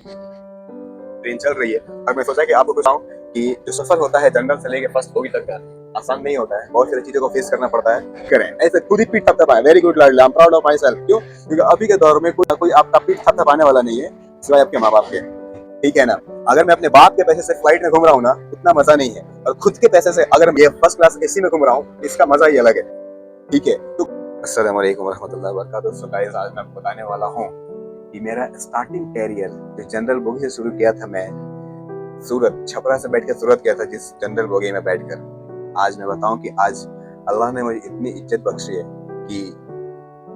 Train चल रही है और मैं सोचा कि आपको बताऊं कि जो सफर होता है जनरल से लेके फर्स्ट बोगी तक का आसान नहीं होता है। बहुत सारी चीजों को फेस करना पड़ता है। करें ऐसे खुद ही पीठ थपथपाएं। वेरी गुड लाडली, I am proud of myself. क्यों? क्योंकि अभी के दौर में कोई ना कोई आपका पीठ थपथपाने वाला नहीं है सिवाय आपके माँ बाप के। ठीक है ना? अगर मैं अपने बाप के पैसे से फ्लाइट में घूम रहा हूँ ना, उतना मजा नहीं है। और खुद के पैसे से अगर मैं फर्स्ट क्लास एसी में घूम रहा हूँ, इसका मजा ही अलग है। ठीक है? तो अस्सलाम वालेकुम रहमतुल्लाहि व बरकातहू। सो गाइस, आज मैं आपको बताने वाला हूँ कि मेरा स्टार्टिंग कैरियर जो जनरल बोगी से शुरू किया था। मैं सूरत छपरा से बैठ कर सूरत गया था, जिस जनरल बोगी में बैठकर आज मैं बताऊं कि आज अल्लाह ने मुझे इतनी इज्जत बख्शी है कि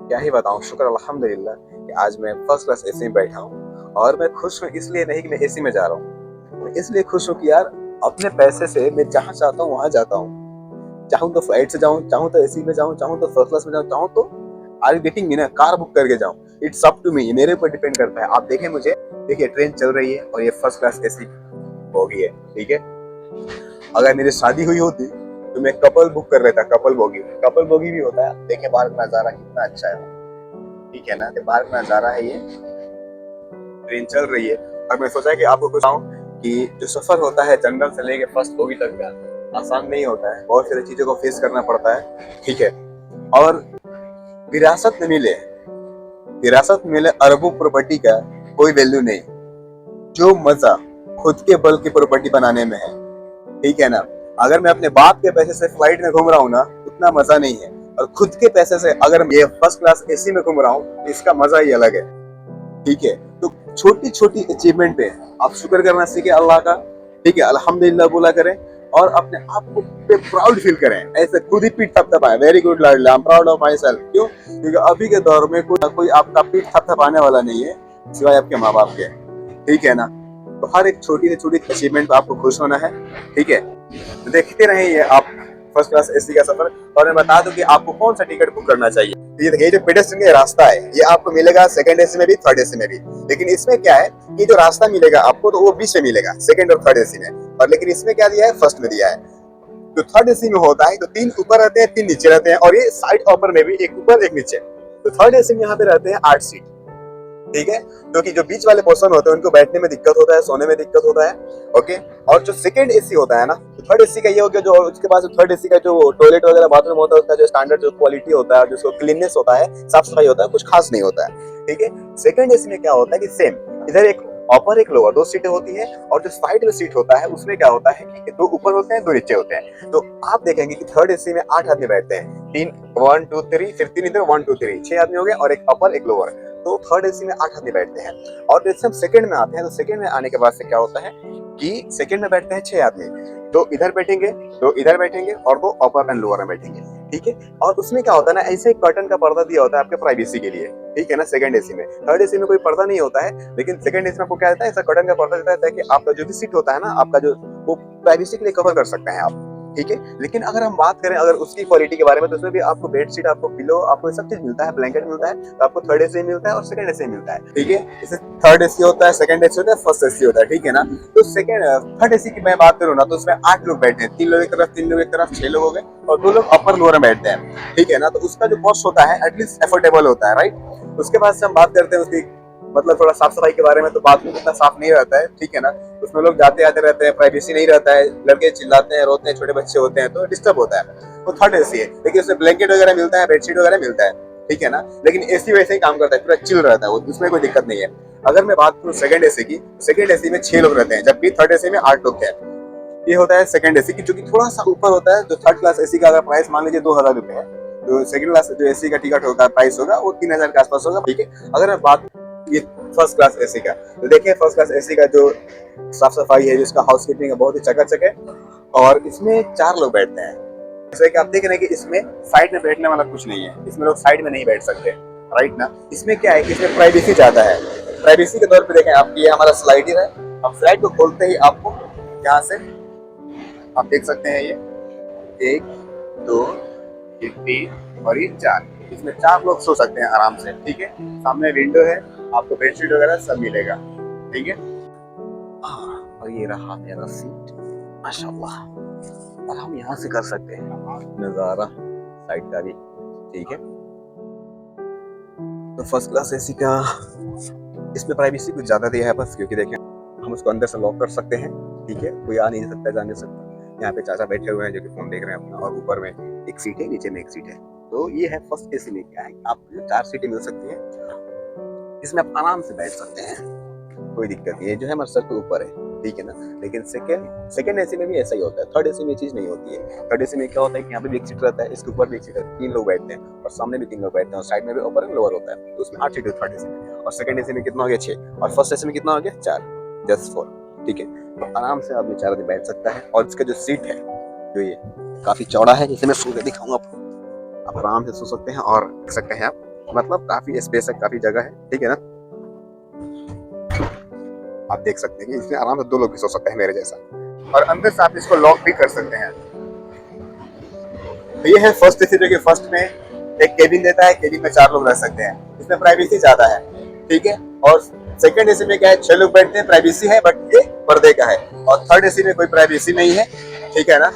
क्या ही बताऊं। शुक्र अल्हम्दुलिल्लाह कि आज मैं फर्स्ट क्लास एसी में बैठा हूं। और मैं खुश हूं इसलिए नहीं कि मैं एसी में जा रहा हूं, मैं इसलिए खुश हूं कि यार अपने पैसे से मैं जहां चाहता हूं वहां जाता हूं। चाहूं तो फ्लाइट से जाऊं, चाहूं तो एसी में जाऊं, चाहूं तो फर्स्ट क्लास में जाऊं, चाहूं तो आर गेटिंग मी ना कार बुक करके जाऊं। इट्स अप टू मी, मेरे ऊपर डिपेंड करता है। आप देखें मुझे, देखिए ट्रेन चल रही है और ये फर्स्ट क्लास एसी बोगी है। ठीक है? अगर मेरी शादी हुई होती तो मैं कपल बुक कर लेता, कपल बोगी। कपल बोगी भी होता है। देखें बाहर का नजारा कितना अच्छा है। ठीक है ना? तो बाहर का नजारा है ये। ट्रेन चल रही है और मैं सोचा कि आपको कुछ कि जो सफर होता है जनरल से लेके फर्स्ट बोगी तक का आसान नहीं होता है। बहुत सारी चीजों को फेस करना पड़ता है। ठीक है? और विरासत में मिले, विरासत में मिले अरबों प्रॉपर्टी का कोई वैल्यू नहीं, जो मजा खुद के बल की प्रॉपर्टी बनाने में है। ठीक है ना? अगर मैं अपने बाप के पैसे से फ्लाइट में घूम रहा हूँ ना, उतना मजा नहीं है। और खुद के पैसे से अगर मैं फर्स्ट क्लास एसी में घूम रहा हूँ, इसका मजा ही अलग है। ठीक है? तो छोटी छोटी अचीवमेंट पे आप शुक्र करना सीखे अल्लाह का। ठीक है? अल्हम्दुलिल्लाह बोला करें और अपने आप को पे प्राउड फील करें। ऐसे खुद ही पीठ थपथपाएं। वेरी गुड लाडली, I am proud of myself. क्यों? क्योंकि अभी के दौर में कोई ना कोई आपका पीठ थपथपाने वाला नहीं है सिवाय आपके माँ बाप के। ठीक है ना? तो हर एक छोटी से छोटी अचीवमेंट पे आपको खुश होना है। ठीक है? तो देखते रहिए आप फर्स्ट क्लास एसी का सफर। और मैं बता दूं कि आपको कौन सा टिकट बुक करना चाहिए। ये देखिए, जो पेडेस्ट्रियन का रास्ता है ये आपको मिलेगा सेकंड एसी में भी, थर्ड एसी में भी। लेकिन इसमें क्या है कि जो रास्ता मिलेगा आपको तो वो बीच में मिलेगा, सेकंड और थर्ड एसी में। और लेकिन इसमें क्या दिया है, फर्स्ट में दिया है। जो थर्ड एसी में होता है तो 3 ऊपर रहते हैं, 3 नीचे रहते हैं। और ये साइड ऑपर में भी एक ऊपर एक नीचे। तो थर्ड एसी में यहाँ पे रहते हैं 8 सीट। ठीक है? क्योंकि जो बीच वाले पर्सन होते हैं उनको बैठने में दिक्कत होता है, सोने में दिक्कत होता है। ओके? और जो सेकंड एसी होता है ना, तो थर्ड एसी का ये हो गया, जो उसके पास थर्ड एसी का जो टॉयलेट वगैरह बाथरूम होता है, उसका जो स्टैंडर्ड जो क्वालिटी होता है, जो क्लीननेस होता है, साफ सफाई होता है, कुछ खास नहीं होता है। ठीक है? सेकंड एसी में क्या होता है कि सेम इधर एक अपर एक लोअर 2 सीटें होती है। और जो साइड में सीट होता है उसमें क्या होता है कि 2 ऊपर होते हैं, 2 नीचे होते हैं। तो आप देखेंगे कि थर्ड एसी में 8 आदमी बैठते हैं। 3 1 2 3, फिर 3 इधर 1 2 3, 6 आदमी हो गए और एक अपर एक लोअर। तो थर्ड एसी में 8 आदमी बैठते हैं। और जैसे हम सेकंड में आते हैं तो सेकंड में आने के बाद से क्या होता है कि सेकंड में बैठते हैं 6 आदमी। 2 इधर बैठेंगे, 2 इधर बैठेंगे और 2 अपर एंड लोअर में बैठेंगे। ठीक है? और उसमें क्या होता है ना, ऐसे एक कर्टन का पर्दा दिया होता है आपके प्राइवेसी के लिए। ठीक है ना? सेकंड एसी में, थर्ड एसी में कोई पर्दा नहीं होता है, लेकिन सेकंड एसी में आपको क्या देता है, ऐसा कर्टन का पर्दा देता है ताकि आपका जो भी सीट होता है ना, आपका जो वो प्राइवेसी के लिए कवर कर सकते हैं आप। ठीक है? लेकिन अगर हम बात करें अगर उसकी क्वालिटी के बारे में, तो उसमें भी आपको बेडशीट, आपको पिलो, आपको सब चीज मिलता है, ब्लैंकेट मिलता है। तो आपको थर्ड एसी मिलता है और सेकंड एसी मिलता है। ठीक है? जैसे थर्ड एसी होता है, सेकंड एसी होता है, फर्स्ट एसी होता है। ठीक है ना? तो सेकंड थर्ड एसी की मैं बात करूँ ना, तो उसमें 8 लोग बैठे हैं, 3 लोग एक तरफ, 3 लोग एक तरफ, 6 लोग हो गए। और 2 लोग अपर लोअर में बैठते हैं। ठीक है ना? तो उसका जो कॉस्ट होता है एटलीस्ट एफोर्डेबल होता है। राइट? उसके बाद से हम बात करते हैं उसकी मतलब थोड़ा साफ सफाई के बारे में, तो बाथरूम इतना साफ नहीं रहता है। ठीक है ना? उसमें लोग जाते आते रहते हैं, प्राइवेसी नहीं रहता है, लड़के चिल्लाते हैं, रोते हैं, छोटे बच्चे होते हैं, तो डिस्टर्ब होता है। वो थर्ड एसी है, लेकिन उसमें ब्लैंकेट वगैरह मिलता है, बेडशीट वगैरह मिलता है। ठीक है ना? लेकिन एसी वैसे ही काम करता है, पूरा चिल रहता है वो, उसमें कोई दिक्कत नहीं है। अगर मैं बात करूँ सेकंड एसी की, सेकंड एसी में 6 लोग रहते हैं, जबकि थर्ड एसी में 8 लोग हैं। ये होता है सेकंड एसी की, जो कि थोड़ा सा ऊपर होता है। जो थर्ड क्लास एसी का अगर प्राइस मान लीजिए 2000 रुपए है, तो सेकंड क्लास जो एसी का टिकट होगा, प्राइस होगा वो 3000 के आसपास होगा। ठीक है? अगर मैं बात ये फर्स्ट क्लास एसी का, तो देखिए फर्स्ट क्लास एसी का जो साफ सफाई है, जिसका हाउस कीपिंग है, बहुत ही चकाचक है। और इसमें 4 लोग बैठते हैं। जैसे कि आप देख रहे हैं कि इसमें साइड में बैठने वाला कुछ नहीं है, इसमें लोग साइड में नहीं बैठ सकते। राइट ना? इसमें क्या है कि इसमें प्राइवेसी ज्यादा है। प्राइवेसी के तौर पे देखें आप, ये हमारा स्लाइडर है। हम स्लाइड को खोलते ही आपको यहाँ से आप देख सकते हैं, ये 1 2 ये 3 और ये 4, इसमें 4 लोग सो सकते हैं आराम से। ठीक है? सामने विंडो है, आपको बेडशीट वगैरह सब मिलेगा। ठीक है? और ये रहा मेरा सीट, माशाल्लाह। और हम यहाँ से कर सकते हैं नजारा साइड का भी। ठीक है? तो फर्स्ट क्लास एसी का इसमें प्राइवेसी कुछ ज्यादा दिया है बस, क्योंकि देखें हम उसको अंदर से लॉक कर सकते हैं, ठीक है, कोई आ नहीं सकता, जा नहीं सकता। यहाँ पे चाचा बैठे हुए हैं जो कि फोन देख रहे हैं अपना, और ऊपर में एक सीट है, नीचे में एक सीट है। तो ये है फर्स्ट एसी में क्या है, आपको 4 सीटें मिल सकती हैं, इसमें आप आराम से बैठ सकते हैं, कोई दिक्कत नहीं है। जो है हमारे सर के ऊपर है, ठीक है ना। लेकिन सेकंड एसी में भी ऐसा ही होता है, थर्ड एसी में चीज नहीं होती है। थर्ड एसी में क्या होता है कि यहाँ पे भी एक सीट रहता है, इसके ऊपर भी एक सीट है, 3 लोग बैठते हैं, और सामने भी 3 लोग बैठते हैं, और साइड में भी अपर एंड लोअर होता है। तो उसमें 8 सीट है थर्ड एसी में, और सेकंड एसी में कितना हो गया 6, और फर्स्ट एसी में कितना हो गया 4, जस्ट 4, ठीक है। तो आराम से आदमी 4 आदमी बैठ सकता है, और इसका जो सीट है जो ये काफी चौड़ा है, जैसे मैं सो के दिखाऊंगा आपको, आप आराम से सो सकते हैं और देख सकते हैं आप, मतलब काफी स्पेस है, काफी जगह है, ठीक है ना। आप देख सकते हैं कि इसमें आराम से 2 लोग भी सो सकते हैं मेरे जैसा, और अंदर से आप इसको लॉक भी कर सकते हैं। तो ये है फर्स्ट एसी, जो कि फर्स्ट में एक केबिन देता है, केबिन में 4 लोग रह सकते हैं, इसमें प्राइवेसी ज्यादा है, ठीक है। और सेकंड एसी में क्या है, 6 लोग बैठते हैं, प्राइवेसी है, बट ये पर्दे का है। और थर्ड एसी में कोई प्राइवेसी नहीं है, ठीक है ना।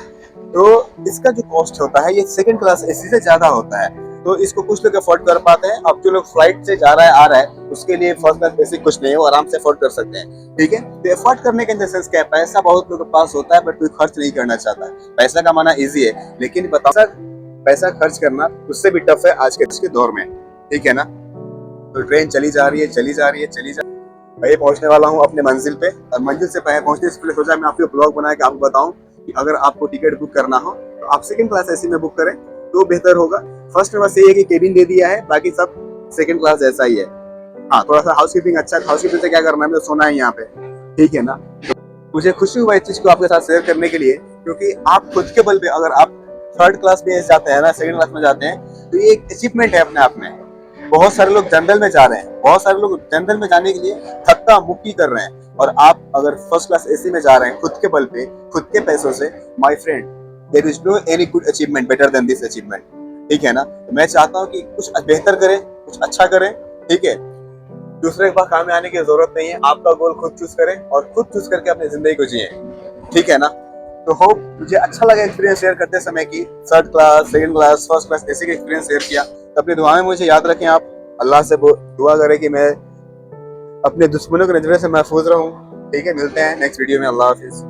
तो इसका जो कॉस्ट होता है ये सेकंड क्लास एसी से ज्यादा होता है, तो इसको कुछ लोग अफोर्ड कर पाते हैं। अब जो लोग फ्लाइट से जा रहा है आ रहा है, उसके लिए फर्स्ट क्लास एसी कुछ नहीं है, वो आराम से अफोर्ड कर सकते हैं, ठीक है। तो अफोर्ड करने के सेंस क्या है, पैसा बहुत लोगों के पास होता है बट कोई खर्च नहीं करना चाहता है। पैसा कमाना इजी है, लेकिन बताओ पैसा खर्च करना उससे भी टफ है आज के दौर में, ठीक है ना। तो ट्रेन चली जा रही है, चली जा रही है, चली जा, मैं पहुंचने वाला हूं अपने मंजिल पे, और मंजिल से पहले पहुंचने से पहले सोचा मैं आपको ब्लॉग बना के आपको बताऊं कि अगर आपको टिकट बुक करना हो तो आप सेकंड क्लास एसी में बुक करें तो बेहतर होगा। फर्स्ट में बस ये है कि केबिन दे दिया है, बाकी सब सेकंड क्लास जैसा ही है। हाँ, थोड़ा सा हाउसकीपिंग अच्छा, हाउसकीपिंग से क्या करना है, मुझे सोना है यहाँ पे, ठीक है ना। तो मुझे खुशी हुआ इस चीज को आपके साथ शेयर करने के लिए, क्योंकि आप खुद के बल पे अगर आप थर्ड क्लास में जाते हैं ना, सेकंड क्लास में जाते हैं, तो ये एक अचीवमेंट है अपने आप में। बहुत सारे लोग जनरल में जा रहे हैं, बहुत सारे लोग जनरल में जाने के लिए धक्का मुक्की कर रहे हैं, और आप अगर फर्स्ट क्लास एसी में जा रहे हैं खुद के बल पे, खुद के पैसों से, my friend, there is no any good achievement better than this achievement, ठीक है ना। तो मैं चाहता हूँ कि कुछ बेहतर करें, कुछ अच्छा करें, ठीक है। दूसरे के पास काम में आने की जरूरत नहीं है, आपका गोल खुद चूज करें और खुद चूज करके अपनी जिंदगी को जिए, ठीक है ना। तो होप मुझे अच्छा लगा एक्सपीरियंस शेयर करते समय कि third class, second class, first class ऐसे का एक्सपीरियंस शेयर किया। तो अपनी दुआ में मुझे याद रखें, आप अल्लाह से दुआ करें कि मैं अपने दुश्मनों के नजरे से महफूज रहूं, ठीक है। मिलते हैं नेक्स्ट वीडियो में, अल्लाह हाफिज।